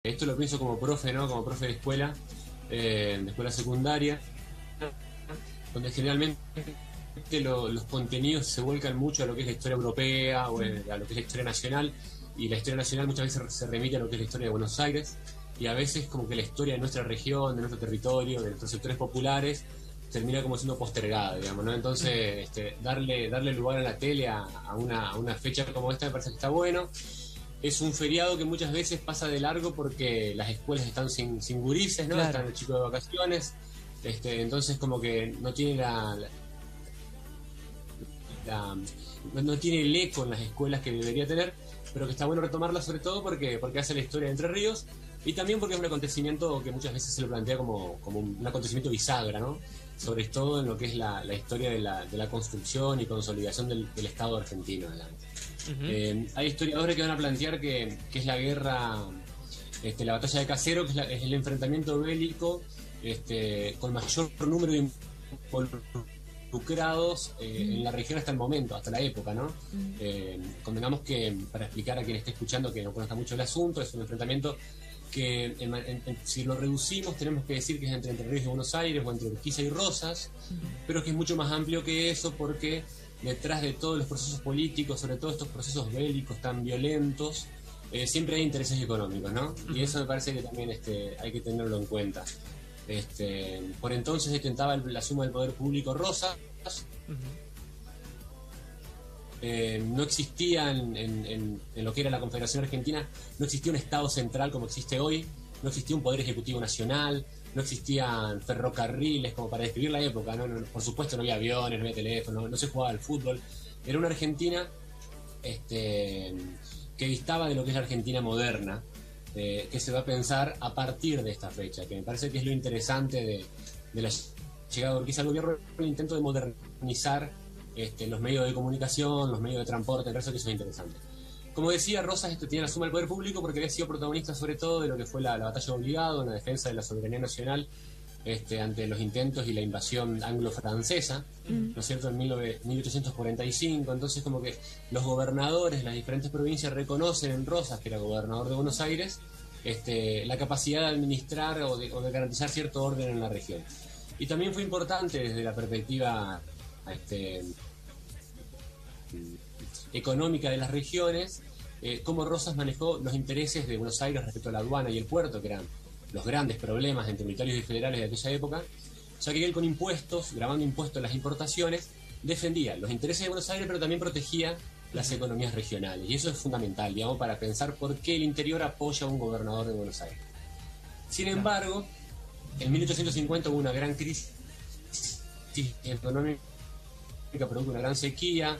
esto lo pienso como profe, ¿no? Como profe de escuela secundaria, donde generalmente los contenidos se vuelcan mucho a lo que es la historia europea o a lo que es la historia nacional, y la historia nacional muchas veces se remite a lo que es la historia de Buenos Aires, y a veces como que la historia de nuestra región, de nuestro territorio, de nuestros sectores populares, termina como siendo postergada, digamos, ¿no? Entonces, darle lugar en la tele a una fecha como esta me parece que está bueno. Es un feriado que muchas veces pasa de largo porque las escuelas están sin gurises, ¿no? Claro. Están los chicos de vacaciones, entonces como que no tiene no tiene el eco en las escuelas que debería tener, pero que está bueno retomarla sobre todo porque hace la historia de Entre Ríos, y también porque es un acontecimiento que muchas veces se lo plantea como un acontecimiento bisagra, ¿no? Sobre todo en lo que es la historia de la construcción y consolidación del Estado argentino, digamos. Hay historiadores que van a plantear que es la guerra, la batalla de Caseros, que es el enfrentamiento bélico con mayor número de involucrados en la región hasta el momento, hasta la época, ¿no? Convengamos que, para explicar a quien esté escuchando que no conozca mucho el asunto, es un enfrentamiento que si lo reducimos tenemos que decir que es entre Ríos y Buenos Aires o entre Urquiza y Rosas, pero que es mucho más amplio que eso, porque detrás de todos los procesos políticos, sobre todo estos procesos bélicos tan violentos, siempre hay intereses económicos, ¿no? Y eso me parece que también hay que tenerlo en cuenta. Por entonces detentaba la suma del poder público Rosas. No existía en lo que era la Confederación Argentina, no existía un Estado central como existe hoy, no existía un poder ejecutivo nacional, no existían ferrocarriles como para describir la época, ¿no? Por supuesto no había aviones, no había teléfono, no se jugaba al fútbol. Era una Argentina que distaba de lo que es la Argentina moderna, que se va a pensar a partir de esta fecha, que me parece que es lo interesante de la llegada de Urquiza al gobierno, el intento de modernizar los medios de comunicación, los medios de transporte, me parece que eso es interesante. Como decía, Rosas tenía la suma del poder público porque había sido protagonista sobre todo de lo que fue la batalla de Obligado, en la defensa de la soberanía nacional ante los intentos y la invasión anglo-francesa, ¿no es cierto?, en 1845. Entonces como que los gobernadores de las diferentes provincias reconocen en Rosas, que era gobernador de Buenos Aires, la capacidad de administrar o de garantizar cierto orden en la región. Y también fue importante desde la perspectiva económica de las regiones, cómo Rosas manejó los intereses de Buenos Aires respecto a la aduana y el puerto, que eran los grandes problemas entre militares y federales de aquella época, ya que él con impuestos, grabando impuestos a las importaciones, defendía los intereses de Buenos Aires, pero también protegía las economías regionales. Y eso es fundamental, digamos, para pensar por qué el interior apoya a un gobernador de Buenos Aires. Sin embargo, en 1850 hubo una gran crisis económica, producto de una gran sequía.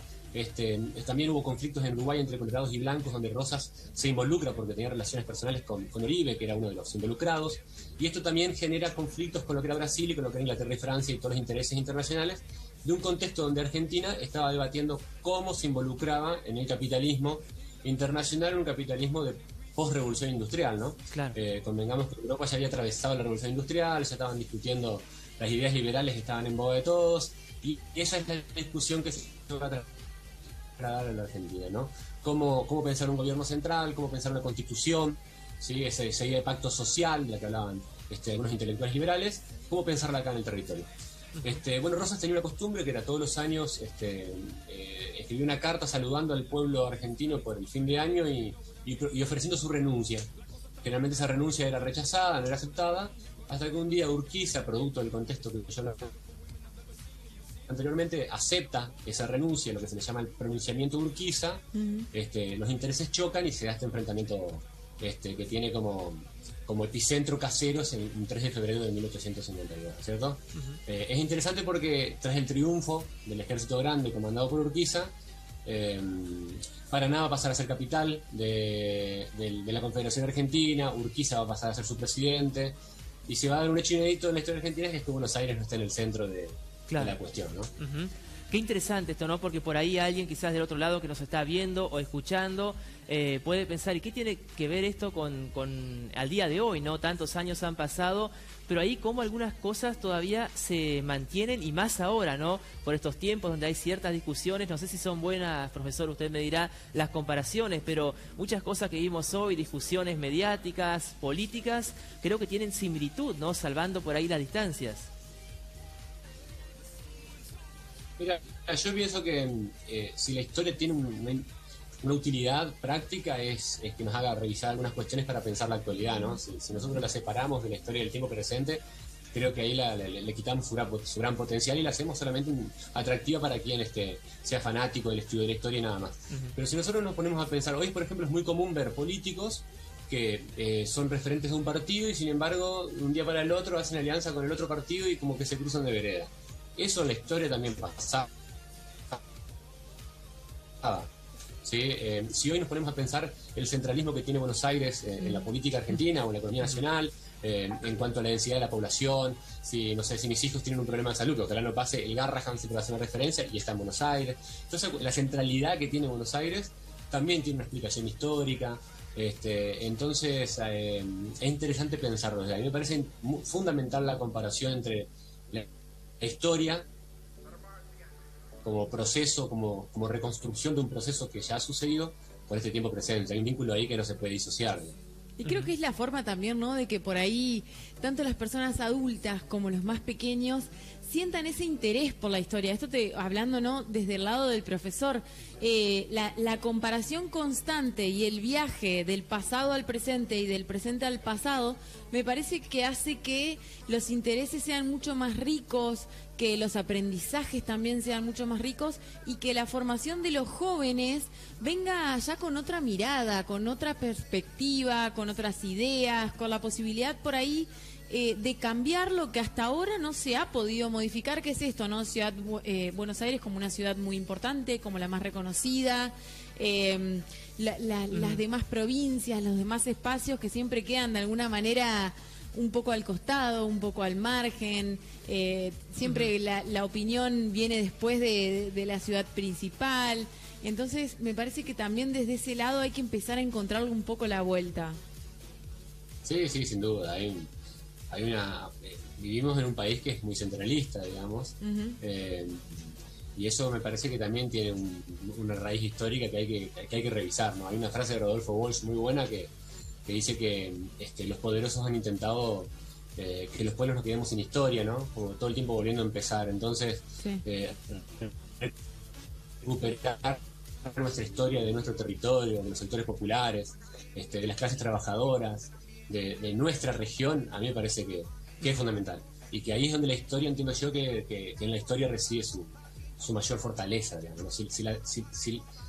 También hubo conflictos en Uruguay entre colorados y blancos, donde Rosas se involucra porque tenía relaciones personales con Oribe, que era uno de los involucrados, y esto también genera conflictos con lo que era Brasil y con lo que era Inglaterra y Francia y todos los intereses internacionales, de un contexto donde Argentina estaba debatiendo cómo se involucraba en el capitalismo internacional, un capitalismo de post-revolución industrial, ¿no? Claro. Convengamos que Europa ya había atravesado la revolución industrial, ya estaban discutiendo, las ideas liberales estaban en boga de todos, y esa es la discusión que se va a dar en la Argentina, ¿no? Cómo pensar un gobierno central, cómo pensar una constitución, ¿sí? Esa idea de pacto social de la que hablaban algunos intelectuales liberales, cómo pensarla acá en el territorio. Bueno, Rosas tenía una costumbre que era todos los años escribir una carta saludando al pueblo argentino por el fin de año y ofreciendo su renuncia. Generalmente esa renuncia era rechazada, no era aceptada, hasta que un día Urquiza, producto del contexto que yo anteriormente, acepta esa renuncia, lo que se le llama el pronunciamiento de Urquiza. Los intereses chocan y se da este enfrentamiento que tiene como epicentro Caseros en 3 de febrero de 1852, ¿cierto? Es interesante porque tras el triunfo del ejército grande comandado por Urquiza, Paraná va a pasar a ser capital de la Confederación Argentina, Urquiza va a pasar a ser su presidente, y se va a dar un hecho inédito en la historia argentina, que es que Buenos Aires no está en el centro de la cuestión, ¿no? Qué interesante esto, ¿no? Porque por ahí alguien quizás del otro lado que nos está viendo o escuchando puede pensar, ¿y qué tiene que ver esto con al día de hoy, ¿no? Tantos años han pasado, pero ahí como algunas cosas todavía se mantienen, y más ahora, ¿no? Por estos tiempos donde hay ciertas discusiones, no sé si son buenas, profesor, usted me dirá las comparaciones, pero muchas cosas que vimos hoy, discusiones mediáticas, políticas, creo que tienen similitud, ¿no? Salvando por ahí las distancias. Mira, yo pienso que si la historia tiene una utilidad práctica es que nos haga revisar algunas cuestiones para pensar la actualidad, ¿no? Si nosotros la separamos de la historia del tiempo presente, creo que ahí le quitamos su gran potencial y la hacemos solamente atractiva para quien sea fanático del estudio de la historia y nada más. Pero si nosotros nos ponemos a pensar, hoy por ejemplo es muy común ver políticos que son referentes de un partido y sin embargo de un día para el otro hacen alianza con el otro partido y como que se cruzan de vereda. Eso en la historia también pasaba. ¿Sí? Si hoy nos ponemos a pensar el centralismo que tiene Buenos Aires en la política argentina o en la economía nacional, en cuanto a la densidad de la población, si mis hijos tienen un problema de salud, que ojalá no pase, el Garrahan siempre va a hacer una referencia y está en Buenos Aires. Entonces la centralidad que tiene Buenos Aires también tiene una explicación histórica. Entonces es interesante pensarlo. A mí me parece fundamental la comparación entre la historia como proceso, como reconstrucción de un proceso que ya ha sucedido por este tiempo presente. Hay un vínculo ahí que no se puede disociar, ¿no? Y creo que es la forma también, ¿no?, de que por ahí tanto las personas adultas como los más pequeños sientan ese interés por la historia. Esto hablando, ¿no?, desde el lado del profesor, la comparación constante y el viaje del pasado al presente y del presente al pasado, me parece que hace que los intereses sean mucho más ricos, que los aprendizajes también sean mucho más ricos y que la formación de los jóvenes venga ya con otra mirada, con otra perspectiva, con otras ideas, con la posibilidad por ahí de cambiar lo que hasta ahora no se ha podido modificar, que es esto, ¿no? Buenos Aires como una ciudad muy importante, como la más reconocida, las demás provincias, los demás espacios que siempre quedan de alguna manera un poco al costado, un poco al margen, siempre la opinión viene después de la ciudad principal. Entonces me parece que también desde ese lado hay que empezar a encontrarle un poco la vuelta. Sí, sin duda. Vivimos en un país que es muy centralista, digamos, y eso me parece que también tiene una raíz histórica que hay que revisar, ¿no? Hay una frase de Rodolfo Walsh muy buena que dice que los poderosos han intentado que los pueblos nos quedemos sin historia, ¿no? Como todo el tiempo volviendo a empezar. Entonces, sí, recuperar nuestra historia de nuestro territorio, de los sectores populares, de las clases trabajadoras, de nuestra región, a mí me parece que es fundamental. Y que ahí es donde la historia, entiendo yo, que en la historia reside su mayor fortaleza, digamos.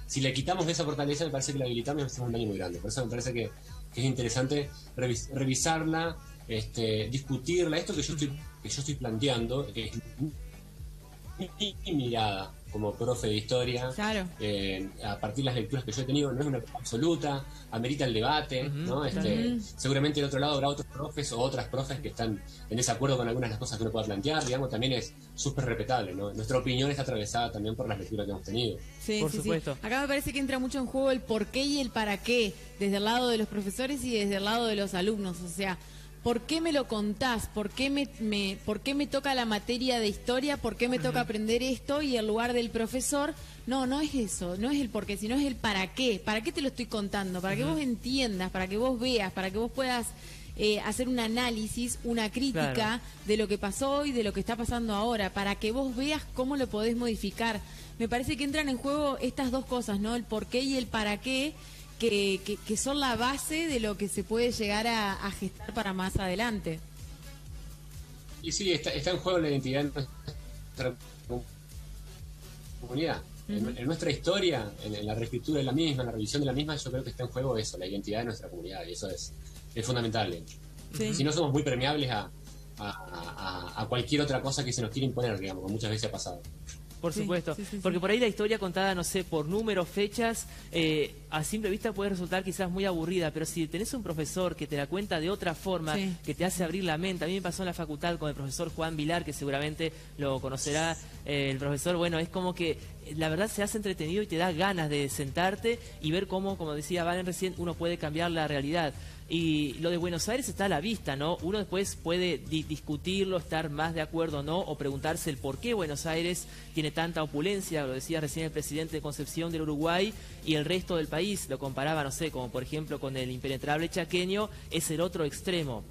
Si le quitamos esa fortaleza, me parece que la habilitamos y hacemos un daño muy grande. Por eso me parece que es interesante revisarla, discutirla. Esto que yo estoy planteando es mi mirada como profe de historia, claro, a partir de las lecturas que yo he tenido, no es una cosa absoluta, amerita el debate, ¿no? Seguramente del otro lado habrá otros profes o otras profes que están en desacuerdo con algunas de las cosas que uno pueda plantear, digamos, también es súper respetable, ¿no? Nuestra opinión está atravesada también por las lecturas que hemos tenido. Sí, por supuesto. Sí. Acá me parece que entra mucho en juego el por qué y el para qué, desde el lado de los profesores y desde el lado de los alumnos, o sea, ¿por qué me lo contás? ¿Por qué me toca la materia de historia? ¿Por qué me toca aprender esto? Y en lugar del profesor, no es eso, no es el por qué, sino es el para qué. ¿Para qué te lo estoy contando? Para que vos entiendas, para que vos veas, para que vos puedas hacer un análisis, una crítica, claro, de lo que pasó y de lo que está pasando ahora, para que vos veas cómo lo podés modificar. Me parece que entran en juego estas dos cosas, ¿no? El por qué y el para qué, que son la base de lo que se puede llegar a gestar para más adelante. Y sí, está en juego la identidad de nuestra comunidad. En nuestra historia, en la reescritura de la misma, en la revisión de la misma, yo creo que está en juego eso, la identidad de nuestra comunidad, y eso es fundamental. Sí. Si no, somos muy permeables a cualquier otra cosa que se nos quiera imponer, digamos, como muchas veces ha pasado. Por Sí, supuesto, sí, sí, porque sí. por ahí la historia contada, no sé, por números, fechas, a simple vista puede resultar quizás muy aburrida, pero si tenés un profesor que te la cuenta de otra forma, Sí. que te hace abrir la mente. A mí me pasó en la facultad con el profesor Juan Vilar, que seguramente lo conocerá el profesor. Bueno, es como que la verdad se hace entretenido y te da ganas de sentarte y ver cómo, como decía Valen recién, uno puede cambiar la realidad. Y lo de Buenos Aires está a la vista, ¿no? Uno después puede discutirlo, estar más de acuerdo o no, o preguntarse el por qué Buenos Aires tiene tanta opulencia, lo decía recién el presidente de Concepción del Uruguay, y el resto del país, lo comparaba, no sé, como por ejemplo con el impenetrable chaqueño, es el otro extremo.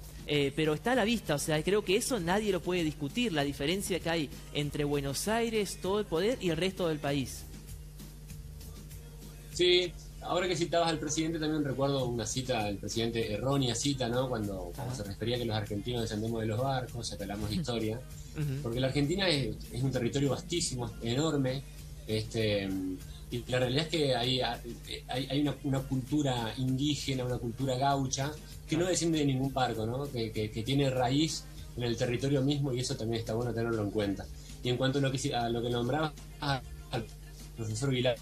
Pero está a la vista, o sea, creo que eso nadie lo puede discutir, la diferencia que hay entre Buenos Aires, todo el poder, y el resto del país. Sí, ahora que citabas al presidente, también recuerdo una cita del presidente, errónea cita, ¿no? Cuando se refería a que los argentinos descendemos de los barcos, ya que hablamos de historia. Porque la Argentina es un territorio vastísimo, enorme, y la realidad es que hay una cultura indígena, una cultura gaucha, que no desciende de ningún barco, ¿no? Que tiene raíz en el territorio mismo, y eso también está bueno tenerlo en cuenta. Y en cuanto a lo que nombraba al profesor Vilar,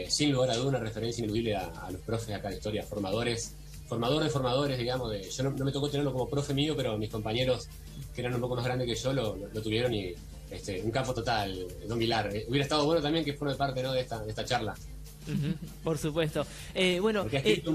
sin lugar a duda una referencia ineludible a los profes acá de historia, formadores, digamos. Yo no me tocó tenerlo como profe mío, pero mis compañeros que eran un poco más grandes que yo lo tuvieron, y un capo total, don Vilar. Hubiera estado bueno también que forme parte, ¿no?, de esta charla. Por supuesto. Bueno, porque ha escrito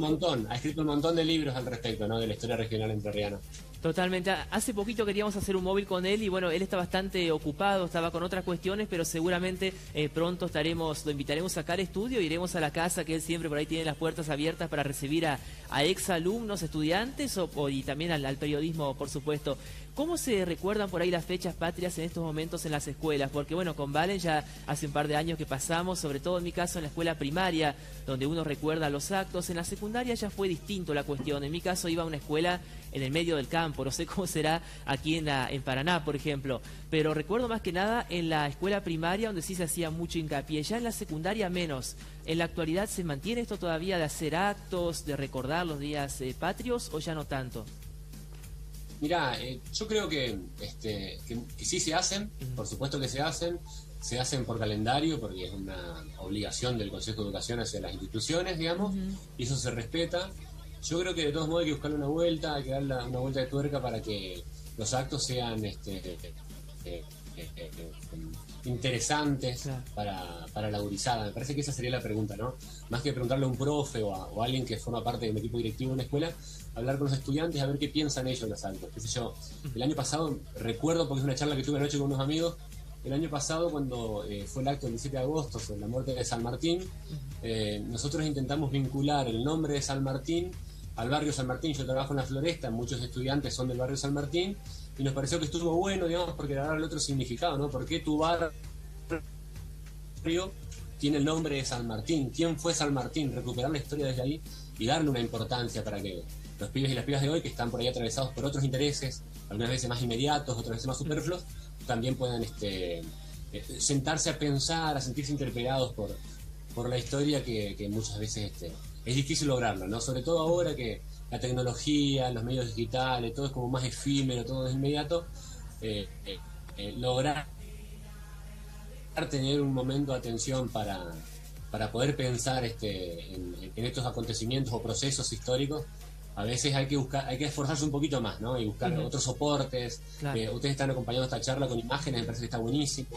un montón de libros al respecto, ¿no?, de la historia regional entrerriana. Totalmente. Hace poquito queríamos hacer un móvil con él y bueno, él está bastante ocupado, estaba con otras cuestiones, pero seguramente pronto lo invitaremos a sacar estudio, iremos a la casa, que él siempre por ahí tiene las puertas abiertas para recibir a exalumnos, estudiantes y también al periodismo, por supuesto. ¿Cómo se recuerdan por ahí las fechas patrias en estos momentos en las escuelas? Porque bueno, con Valen ya hace un par de años que pasamos, sobre todo en mi caso en la escuela primaria, donde uno recuerda los actos. En la secundaria ya fue distinto la cuestión. En mi caso iba a una escuela en el medio del campo, no sé cómo será aquí en Paraná, por ejemplo. Pero recuerdo más que nada en la escuela primaria, donde sí se hacía mucho hincapié. Ya en la secundaria menos. ¿En la actualidad se mantiene esto todavía de hacer actos, de recordar los días patrios, o ya no tanto? Mirá, yo creo que sí se hacen, por supuesto que se hacen por calendario, porque es una obligación del Consejo de Educación hacia las instituciones, digamos, y eso se respeta. Yo creo que de todos modos hay que buscarle una vuelta, hay que darle una vuelta de tuerca para que los actos sean interesantes, claro, para la gurizada. Me parece que esa sería la pregunta, ¿no? Más que preguntarle a un profe o a alguien que forma parte de un equipo directivo de una escuela, hablar con los estudiantes a ver qué piensan ellos de los actos. Qué sé yo, el año pasado, recuerdo, porque es una charla que tuve anoche con unos amigos, el año pasado cuando fue el acto del 17 de agosto sobre la muerte de San Martín, nosotros intentamos vincular el nombre de San Martín al barrio San Martín. Yo trabajo en la Floresta, muchos estudiantes son del barrio San Martín, y nos pareció que estuvo bueno, digamos, porque le daba el otro significado, ¿no? ¿Por qué tu barrio tiene el nombre de San Martín? ¿Quién fue San Martín? Recuperar la historia desde ahí y darle una importancia para que los pibes y las pibas de hoy, que están por ahí atravesados por otros intereses, algunas veces más inmediatos, otras veces más superfluos, también puedan sentarse a pensar, a sentirse interpelados por la historia, que muchas veces es difícil lograrlo, ¿no? Sobre todo ahora que la tecnología, los medios digitales, todo es como más efímero, todo es inmediato. Lograr tener un momento de atención para poder pensar en estos acontecimientos o procesos históricos, a veces hay que esforzarse un poquito más, ¿no? Y buscar otros soportes. Claro. Ustedes están acompañando esta charla con imágenes, me parece que está buenísimo.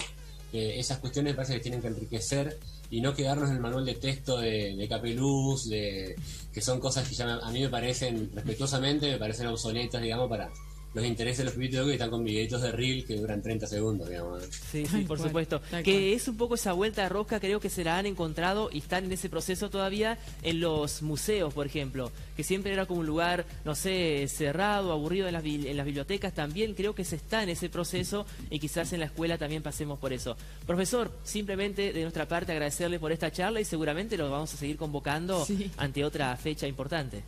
Esas cuestiones me parece que tienen que enriquecer y no quedarnos en el manual de texto de Capeluz, que son cosas que ya a mí me parecen, respetuosamente, me parecen obsoletas, digamos, para los intereses de los pibitos que están con videitos de reel que duran 30 segundos, digamos. Sí, por supuesto. Que es un poco esa vuelta de rosca, creo que se la han encontrado y están en ese proceso todavía en los museos, por ejemplo, que siempre era como un lugar, no sé, cerrado, aburrido. En las bibliotecas también creo que se está en ese proceso, y quizás en la escuela también pasemos por eso. Profesor, simplemente de nuestra parte agradecerle por esta charla, y seguramente lo vamos a seguir convocando ante otra fecha importante.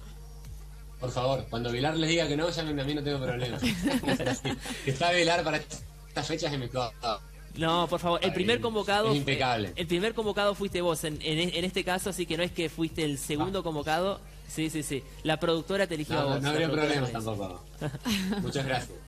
Por favor, cuando Vilar les diga que no, llámenme a mí, no tengo problema. Está Vilar para estas fechas en mi club. No, por favor, el primer convocado... Es impecable. El primer convocado fuiste vos en este caso, así que no es que fuiste el segundo convocado. Sí. La productora te eligió a vos. No habría problemas tampoco. Muchas gracias.